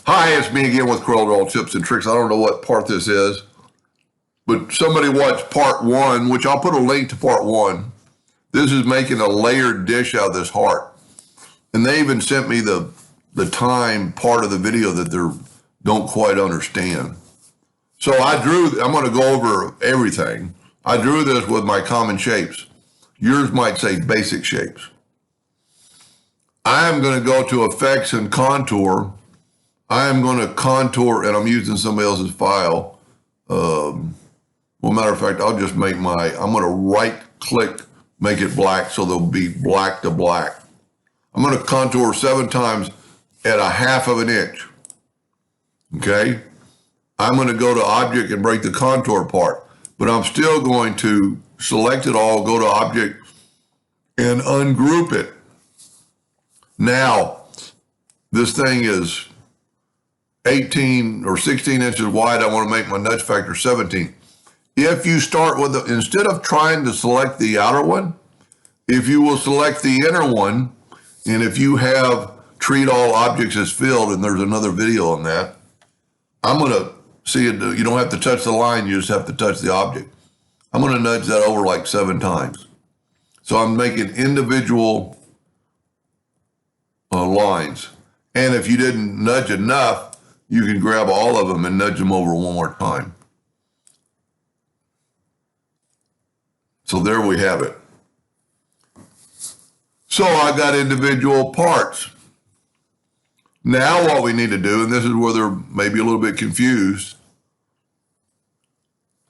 Hi, it's me again with CorelDraw Tips and Tricks. I don't know what part this is, but somebody watched part one, which I'll put a link to part one. This is making a layered dish out of this heart. And they even sent me the time part of the video that they don't quite understand. So I'm going to go over everything. I drew this with my common shapes. Yours might say basic shapes. I'm going to go to effects and contour. I am going to contour, and I'm using somebody else's file. Well, matter of fact, I'll just make I'm going to right click, make it black so they'll be black to black. I'm going to contour 7 times at 1/2 of an inch. Okay. I'm going to go to object and break the contour part, but I'm still going to select it all, go to object and ungroup it. Now, this thing is 18 or 16 inches wide. I want to make my nudge factor 17. If you start with, instead of trying to select the outer one, if you will select the inner one, and if you have treat all objects as filled, and there's another video on that, I'm going to see it. You don't have to touch the line. You just have to touch the object. I'm going to nudge that over like 7 times. So I'm making individual lines. And if you didn't nudge enough, you can grab all of them and nudge them over one more time. So there we have it. So I got individual parts. Now what we need to do, and this is where they're maybe a little bit confused,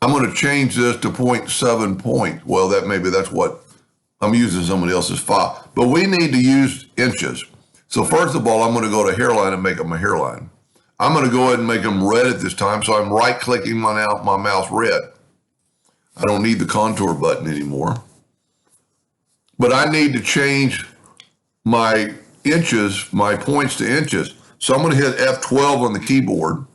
I'm going to change this to 0.7 point. Well, that's what I'm using somebody else's file. But we need to use inches. So first of all, I'm going to go to hairline and make them a hairline. I'm going to go ahead and make them red at this time. So I'm right clicking my mouse red. I don't need the contour button anymore. But I need to change my inches, my points to inches. So I'm going to hit F12 on the keyboard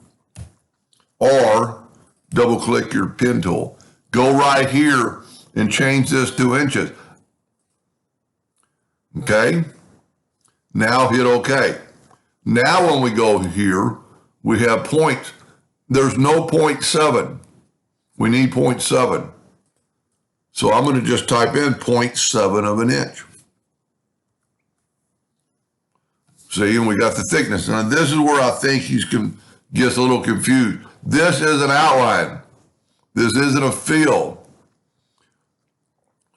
or double click your pen tool. Go right here and change this to inches. Okay. Now hit OK. Now when we go here, we have points. There's no 0.7. We need 0.7. So I'm going to just type in 0.7 of an inch. See, and we got the thickness. And this is where I think he gets a little confused. This is an outline. This isn't a fill.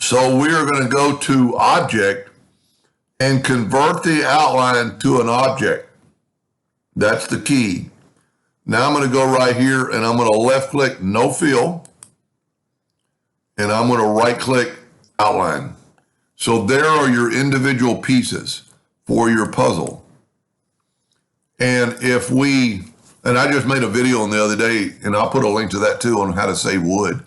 So we are going to go to object and convert the outline to an object. That's the key. Now I'm going to go right here and I'm going to left click no fill. And I'm going to right click outline. So there are your individual pieces for your puzzle. And and I just made a video on the other day, and I'll put a link to that too on how to save wood,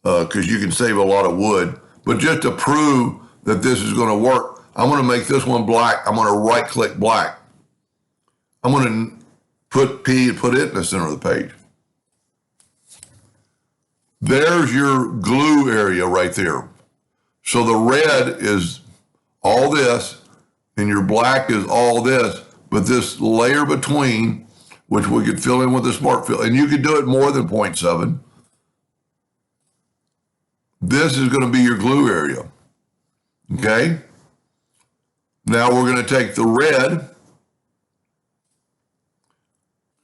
because you can save a lot of wood. But just to prove that this is going to work, I'm going to make this one black. I'm going to right click black. I'm going to put P and put it in the center of the page. There's your glue area right there. So the red is all this, and your black is all this, but this layer between, which we could fill in with a smart fill, and you could do it more than 0.7. This is going to be your glue area. Okay? Now we're going to take the red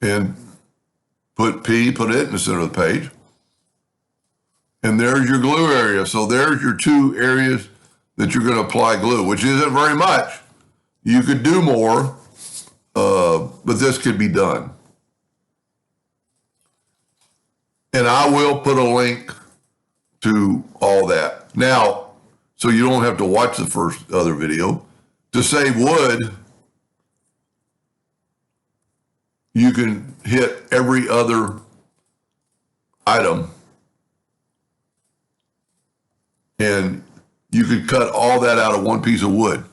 and put P, put it in the center of the page. And there's your glue area. So there's your 2 areas that you're going to apply glue, which isn't very much. You could do more, but this could be done. And I will put a link to all that. Now, so you don't have to watch the other video. To save wood, you can hit every other item. And you could cut all that out of one piece of wood.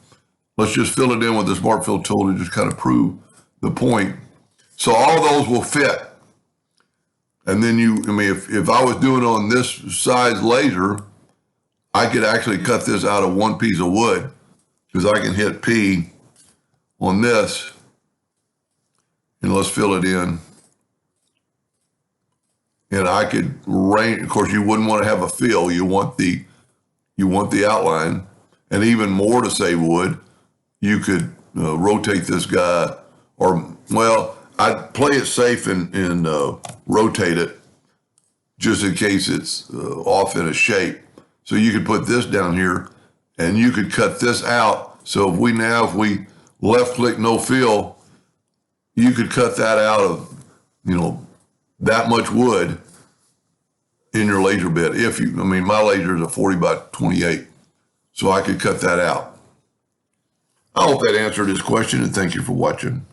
Let's just fill it in with the Smart Fill tool to just kind of prove the point. So all those will fit. And then if I was doing on this size laser, I could actually cut this out of one piece of wood, because I can hit P on this, and let's fill it in. And I could range, of course, you wouldn't want to have a fill. You want the outline. And even more to save wood, you could rotate this guy, or, well, I'd play it safe and rotate it just in case it's off in a shape. So you could put this down here and you could cut this out. So if we left click no fill, you could cut that out of, that much wood in your laser bed. My laser is a 40 by 28, so I could cut that out. I hope that answered his question, and thank you for watching.